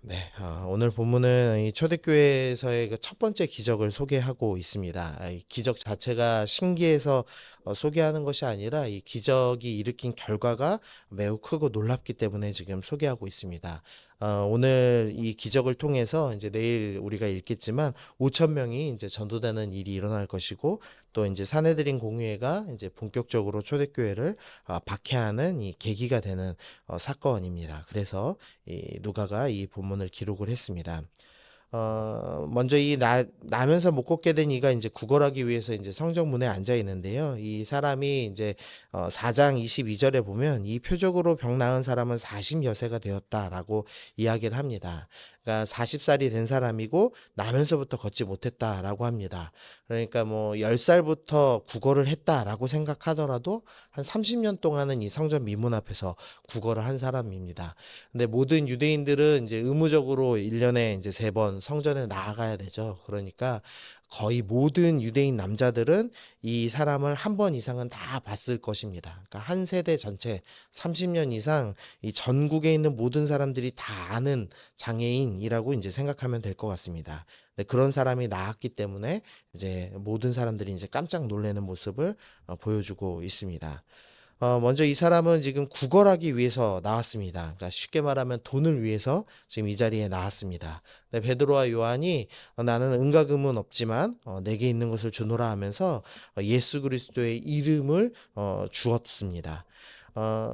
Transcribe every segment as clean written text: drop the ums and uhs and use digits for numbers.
네, 오늘 본문은 이 초대교회에서의 그 첫 번째 기적을 소개하고 있습니다. 이 기적 자체가 신기해서 소개하는 것이 아니라 이 기적이 일으킨 결과가 매우 크고 놀랍기 때문에 지금 소개하고 있습니다. 오늘 이 기적을 통해서 이제 내일 우리가 읽겠지만 5천 명이 이제 전도되는 일이 일어날 것이고 또 이제 사내들인 공회가 이제 본격적으로 초대교회를 박해하는 이 계기가 되는 사건입니다. 그래서 이 누가가 이 본문을 기록을 했습니다. 먼저 나면서 못 걷게 된 이가 이제 구걸하기 위해서 이제 성정문에 앉아 있는데요. 이 사람이 이제 4장 22절에 보면 이 표적으로 병 나은 사람은 40여세가 되었다라고 이야기를 합니다. 그러니까 40살이 된 사람이고 나면서부터 걷지 못했다라고 합니다. 그러니까 뭐 10살부터 구걸을 했다라고 생각하더라도 한 30년 동안은 이 성전 미문 앞에서 구걸을 한 사람입니다. 근데 모든 유대인들은 이제 의무적으로 1년에 이제 3번 성전에 나아가야 되죠. 그러니까 거의 모든 유대인 남자들은 이 사람을 한 번 이상은 다 봤을 것입니다. 그러니까 한 세대 전체 30년 이상 이 전국에 있는 모든 사람들이 다 아는 장애인이라고 이제 생각하면 될 것 같습니다. 네, 그런 사람이 나왔기 때문에 이제 모든 사람들이 이제 깜짝 놀라는 모습을 보여주고 있습니다. 먼저 이 사람은 지금 구걸하기 위해서 나왔습니다. 그러니까 쉽게 말하면 돈을 위해서 지금 이 자리에 나왔습니다. 네, 베드로와 요한이 나는 은과 금은 없지만 내게 있는 것을 주노라 하면서 예수 그리스도의 이름을 주었습니다.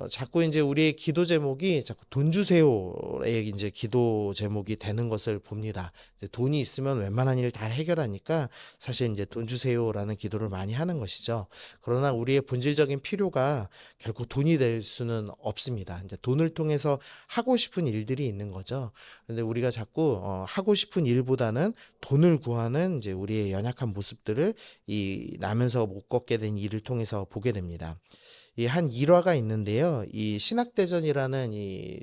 자꾸 이제 우리의 기도 제목이 자꾸 돈 주세요의 이제 기도 제목이 되는 것을 봅니다. 이제 돈이 있으면 웬만한 일 다 해결하니까 사실 이제 돈 주세요라는 기도를 많이 하는 것이죠. 그러나 우리의 본질적인 필요가 결코 돈이 될 수는 없습니다. 이제 돈을 통해서 하고 싶은 일들이 있는 거죠. 근데 우리가 자꾸 하고 싶은 일보다는 돈을 구하는 이제 우리의 연약한 모습들을 이 나면서 못 걷게 된 일을 통해서 보게 됩니다. 이 한 일화가 있는데요. 이 신학대전이라는 이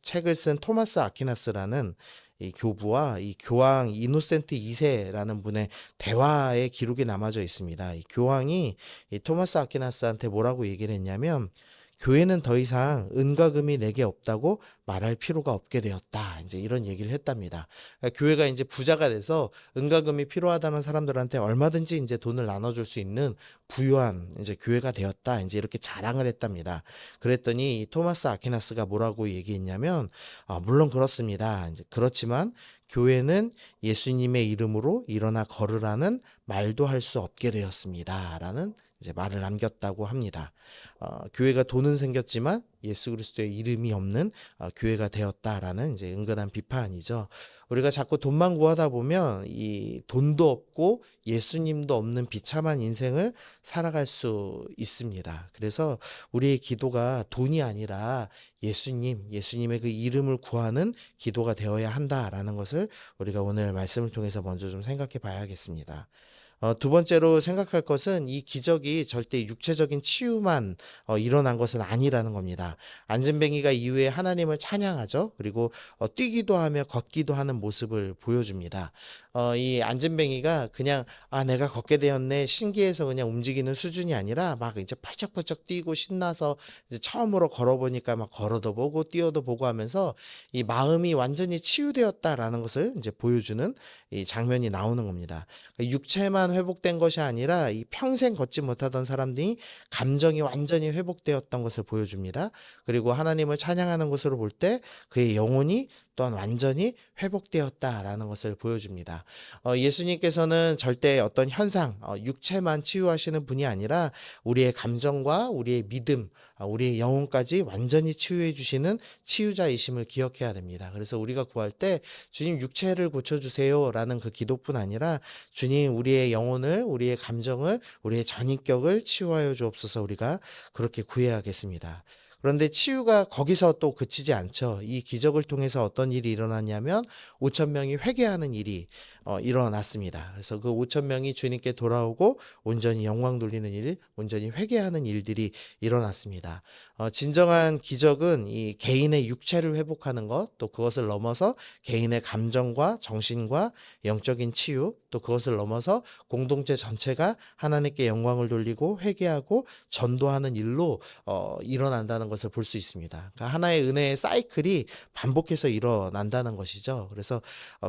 책을 쓴 토마스 아퀴나스라는 이 교부와 이 교황 이노센트 2세라는 분의 대화의 기록이 남아져 있습니다. 이 교황이 이 토마스 아퀴나스한테 뭐라고 얘기를 했냐면 교회는 더 이상 은과 금이 내게 없다고 말할 필요가 없게 되었다. 이제 이런 얘기를 했답니다. 그러니까 교회가 이제 부자가 돼서 은과 금이 필요하다는 사람들한테 얼마든지 이제 돈을 나눠줄 수 있는 부유한 이제 교회가 되었다. 이제 이렇게 자랑을 했답니다. 그랬더니 이 토마스 아퀴나스가 뭐라고 얘기했냐면, 물론 그렇습니다. 이제 그렇지만 교회는 예수님의 이름으로 일어나 걸으라는 말도 할 수 없게 되었습니다. 라는 이제 말을 남겼다고 합니다. 교회가 돈은 생겼지만 예수 그리스도의 이름이 없는 교회가 되었다라는 이제 은근한 비판이죠. 우리가 자꾸 돈만 구하다 보면 이 돈도 없고 예수님도 없는 비참한 인생을 살아갈 수 있습니다. 그래서 우리의 기도가 돈이 아니라 예수님의 그 이름을 구하는 기도가 되어야 한다라는 것을 우리가 오늘 말씀을 통해서 먼저 좀 생각해 봐야겠습니다. 두 번째로 생각할 것은 이 기적이 절대 육체적인 치유만 일어난 것은 아니라는 겁니다. 안진뱅이가 이후에 하나님을 찬양하죠. 그리고 뛰기도 하며 걷기도 하는 모습을 보여줍니다. 이 안진뱅이가 그냥 내가 걷게 되었네 신기해서 그냥 움직이는 수준이 아니라 막 이제 펄쩍펄쩍 뛰고 신나서 이제 처음으로 걸어보니까 막 걸어도 보고 뛰어도 보고 하면서 이 마음이 완전히 치유되었다라는 것을 이제 보여주는 이 장면이 나오는 겁니다. 육체만 회복된 것이 아니라 이 평생 걷지 못하던 사람들이 감정이 완전히 회복되었던 것을 보여줍니다. 그리고 하나님을 찬양하는 것으로 볼 때 그의 영혼이 또한 완전히 회복되었다라는 것을 보여줍니다. 예수님께서는 절대 어떤 현상, 육체만 치유하시는 분이 아니라 우리의 감정과 우리의 믿음, 우리의 영혼까지 완전히 치유해 주시는 치유자이심을 기억해야 됩니다. 그래서 우리가 구할 때 주님 육체를 고쳐주세요라는 그 기도뿐 아니라 주님 우리의 영혼을, 우리의 감정을, 우리의 전인격을 치유하여 주옵소서 우리가 그렇게 구해야겠습니다. 그런데 치유가 거기서 또 그치지 않죠. 이 기적을 통해서 어떤 일이 일어났냐면 5천 명이 회개하는 일이 일어났습니다. 그래서 그 5천 명이 주님께 돌아오고 온전히 영광 돌리는 일, 온전히 회개하는 일들이 일어났습니다. 진정한 기적은 이 개인의 육체를 회복하는 것, 또 그것을 넘어서 개인의 감정과 정신과 영적인 치유, 또 그것을 넘어서 공동체 전체가 하나님께 영광을 돌리고 회개하고 전도하는 일로 일어난다는 것을 볼 수 있습니다. 그러니까 하나의 은혜의 사이클이 반복해서 일어난다는 것이죠. 그래서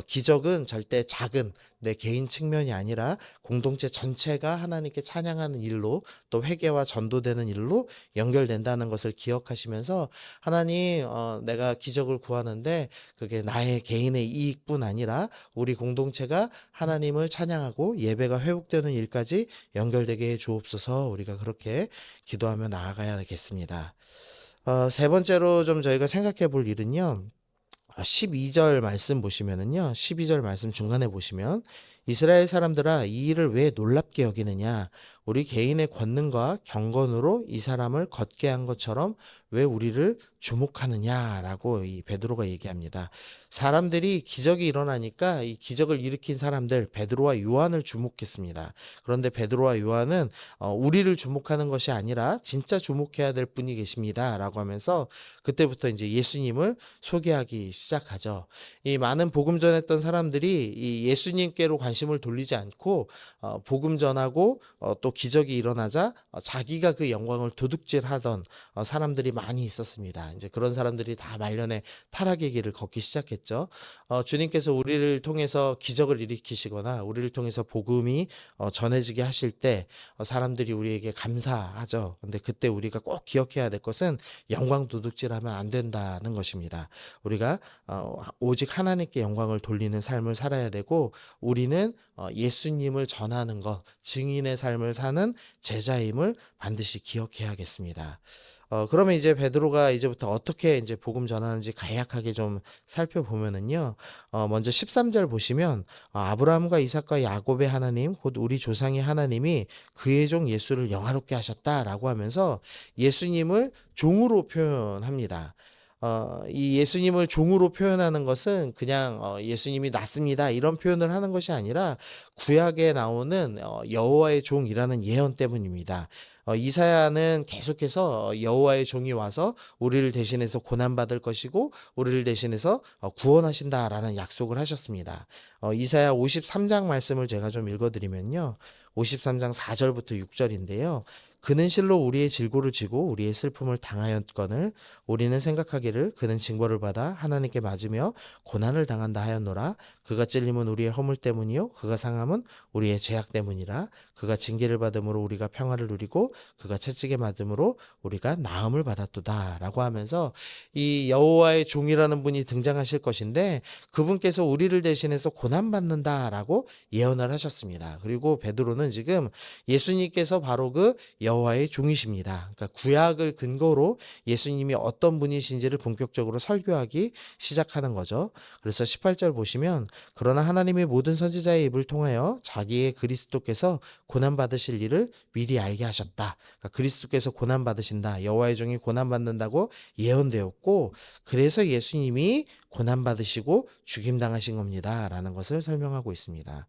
기적은 절대 작은 내 개인 측면이 아니라 공동체 전체가 하나님께 찬양하는 일로 또 회개와 전도되는 일로 연결된다는 것을 기억하시면서 하나님, 내가 기적을 구하는데 그게 나의 개인의 이익뿐 아니라 우리 공동체가 하나님을 찬양하고 예배가 회복되는 일까지 연결되게 해 주옵소서. 우리가 그렇게 기도하며 나아가야겠습니다. 세 번째로 좀 저희가 생각해 볼 일은요. 12절 말씀 보시면은요. 12절 말씀 중간에 보시면 이스라엘 사람들아 이 일을 왜 놀랍게 여기느냐 우리 개인의 권능과 경건으로 이 사람을 걷게 한 것처럼 왜 우리를 주목하느냐라고 이 베드로가 얘기합니다. 사람들이 기적이 일어나니까 이 기적을 일으킨 사람들 베드로와 요한을 주목했습니다. 그런데 베드로와 요한은 우리를 주목하는 것이 아니라 진짜 주목해야 될 분이 계십니다라고 하면서 그때부터 이제 예수님을 소개하기 시작하죠. 이 많은 복음 전했던 사람들이 이 예수님께로 관심을 돌리지 않고 복음 전하고 또 기적이 일어나자 자기가 그 영광을 도둑질하던 사람들이 많이 있었습니다. 이제 그런 사람들이 다 말년에 타락의 길을 걷기 시작했죠. 주님께서 우리를 통해서 기적을 일으키시거나 우리를 통해서 복음이 전해지게 하실 때 사람들이 우리에게 감사하죠. 근데 그때 우리가 꼭 기억해야 될 것은 영광 도둑질하면 안 된다는 것입니다. 우리가 오직 하나님께 영광을 돌리는 삶을 살아야 되고 우리는 예수님을 전하는 것, 증인의 삶을 사는 제자임을 반드시 기억해야겠습니다. 그러면 이제 베드로가 이제부터 어떻게 이제 복음 전하는지 간략하게 좀 살펴보면은요. 먼저 13절 보시면 아브라함과 이삭과 야곱의 하나님 곧 우리 조상의 하나님이 그의 종 예수를 영화롭게 하셨다라고 하면서 예수님을 종으로 표현합니다. 이 예수님을 종으로 표현하는 것은 그냥 예수님이 낫습니다 이런 표현을 하는 것이 아니라 구약에 나오는 여호와의 종이라는 예언 때문입니다. 이사야는 계속해서 여호와의 종이 와서 우리를 대신해서 고난받을 것이고 우리를 대신해서 구원하신다라는 약속을 하셨습니다. 이사야 53장 말씀을 제가 좀 읽어드리면요. 53장 4절부터 6절인데요. 그는 실로 우리의 질고를 지고 우리의 슬픔을 당하였거늘 우리는 생각하기를 그는 징벌을 받아 하나님께 맞으며 고난을 당한다 하였노라. 그가 찔림은 우리의 허물 때문이요 그가 상함은 우리의 죄악 때문이라. 그가 징계를 받음으로 우리가 평화를 누리고 그가 채찍에 맞음으로 우리가 나음을 받았도다 라고 하면서 이 여호와의 종이라는 분이 등장하실 것인데 그분께서 우리를 대신해서 고난받는다라고 예언을 하셨습니다. 그리고 베드로는 지금 예수님께서 바로 그 여호와의 종이십니다. 그러니까 구약을 근거로 예수님이 어떤 분이신지를 본격적으로 설교하기 시작하는 거죠. 그래서 18절 보시면 그러나 하나님의 모든 선지자의 입을 통하여 자기의 그리스도께서 고난받으실 일을 미리 알게 하셨다. 그러니까 그리스도께서 고난받으신다. 여호와의 종이 고난받는다고 예언되었고 그래서 예수님이 고난받으시고 죽임당하신 겁니다. 라는 것을 설명하고 있습니다.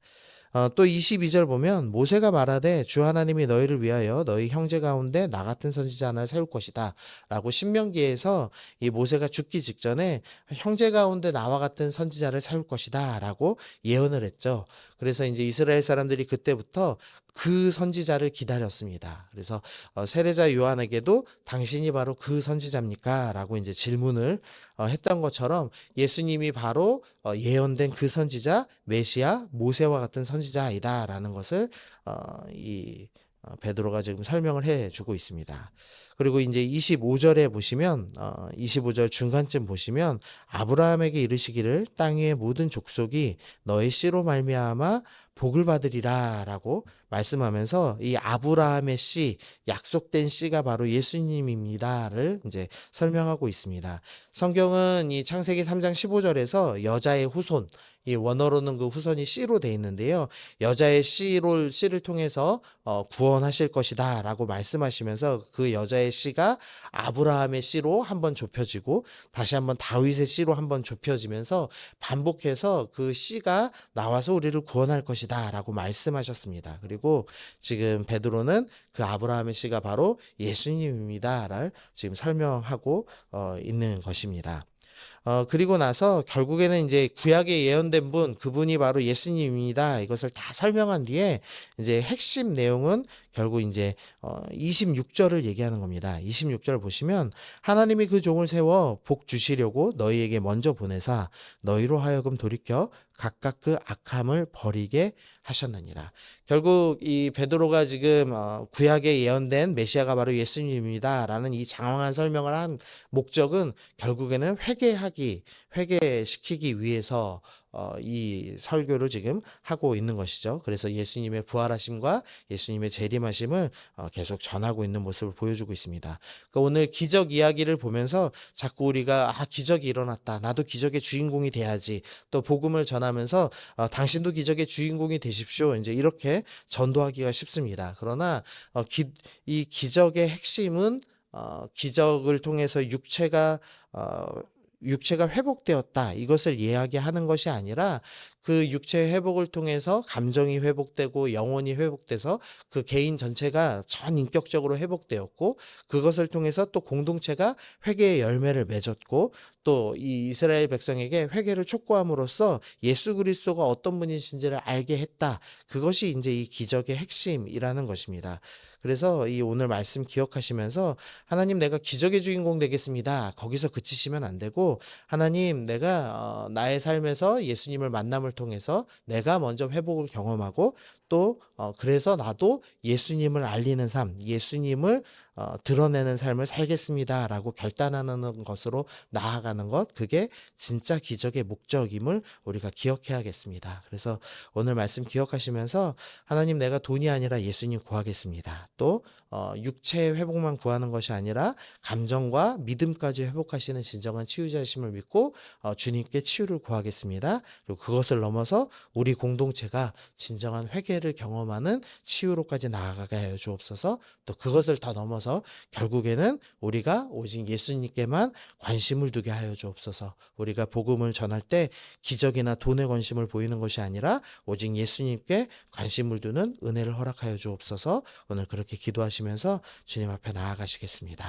또 22절 보면 모세가 말하되 주 하나님이 너희를 위하여 너희 형제 가운데 나 같은 선지자 하나를 세울 것이다 라고 신명기에서 이 모세가 죽기 직전에 형제 가운데 나와 같은 선지자를 세울 것이다 라고 예언을 했죠. 그래서 이제 이스라엘 사람들이 그때부터 그 선지자를 기다렸습니다. 그래서 세례자 요한에게도 당신이 바로 그 선지자입니까? 라고 이제 질문을 했던 것처럼 예수님이 바로 예언된 그 선지자 메시아 모세와 같은 선지자이다 라는 것을 베드로가 지금 설명을 해주고 있습니다. 그리고 이제 25절에 보시면 25절 중간쯤 보시면 아브라함에게 이르시기를 땅 위의 모든 족속이 너의 씨로 말미암아 복을 받으리라라고 말씀하면서 이 아브라함의 씨, 약속된 씨가 바로 예수님입니다를 이제 설명하고 있습니다. 성경은 이 창세기 3장 15절에서 여자의 후손, 이 원어로는 그 후손이 씨로 돼 있는데요. 여자의 씨를 통해서 구원하실 것이다 라고 말씀하시면서 그 여자의 씨가 아브라함의 씨로 한번 좁혀지고 다시 한번 다윗의 씨로 한번 좁혀지면서 반복해서 그 씨가 나와서 우리를 구원할 것이다 라고 말씀하셨습니다. 그리고 지금 베드로는 그 아브라함의 씨가 바로 예수님입니다를 지금 설명하고 있는 것입니다. 그리고 나서 결국에는 이제 구약에 예언된 분, 그분이 바로 예수님입니다. 이것을 다 설명한 뒤에 이제 핵심 내용은 결국 이제 26절을 얘기하는 겁니다. 26절 보시면 하나님이 그 종을 세워 복 주시려고 너희에게 먼저 보내사 너희로 하여금 돌이켜 각각 그 악함을 버리게 하셨느니라. 결국 이 베드로가 지금 구약에 예언된 메시아가 바로 예수님입니다라는 이 장황한 설명을 한 목적은 결국에는 회개시키기 위해서 이 설교를 지금 하고 있는 것이죠. 그래서 예수님의 부활하심과 예수님의 재림하심을 계속 전하고 있는 모습을 보여주고 있습니다. 그러니까 오늘 기적 이야기를 보면서 자꾸 우리가 기적이 일어났다. 나도 기적의 주인공이 돼야지. 또 복음을 전하면서 당신도 기적의 주인공이 되십시오. 이제 이렇게 전도하기가 쉽습니다. 그러나 이 기적의 핵심은 기적을 통해서 육체가 회복되었다. 이것을 이야기하는 것이 아니라 그 육체의 회복을 통해서 감정이 회복되고 영혼이 회복돼서 그 개인 전체가 전인격적으로 회복되었고 그것을 통해서 또 공동체가 회개의 열매를 맺었고 또 이 이스라엘 백성에게 회개를 촉구함으로써 예수 그리스도가 어떤 분이신지를 알게 했다. 그것이 이제 이 기적의 핵심이라는 것입니다. 그래서 이 오늘 말씀 기억하시면서 하나님 내가 기적의 주인공 되겠습니다. 거기서 그치시면 안 되고 하나님 내가 나의 삶에서 예수님을 만남을 통해서 내가 먼저 회복을 경험하고 또 그래서 나도 예수님을 알리는 삶, 예수님을 드러내는 삶을 살겠습니다라고 결단하는 것으로 나아가는 것, 그게 진짜 기적의 목적임을 우리가 기억해야겠습니다. 그래서 오늘 말씀 기억하시면서 하나님 내가 돈이 아니라 예수님 구하겠습니다. 또 육체의 회복만 구하는 것이 아니라 감정과 믿음까지 회복하시는 진정한 치유자심을 믿고 주님께 치유를 구하겠습니다. 그리고 그것을 넘어서 우리 공동체가 진정한 회개를 경험하는 치유로까지 나아가게 하여 주옵소서. 또 그것을 더 넘어서 결국에는 우리가 오직 예수님께만 관심을 두게 하여 주옵소서. 우리가 복음을 전할 때 기적이나 돈에 관심을 보이는 것이 아니라 오직 예수님께 관심을 두는 은혜를 허락하여 주옵소서. 오늘 그렇게 기도하시면서 주님 앞에 나아가시겠습니다.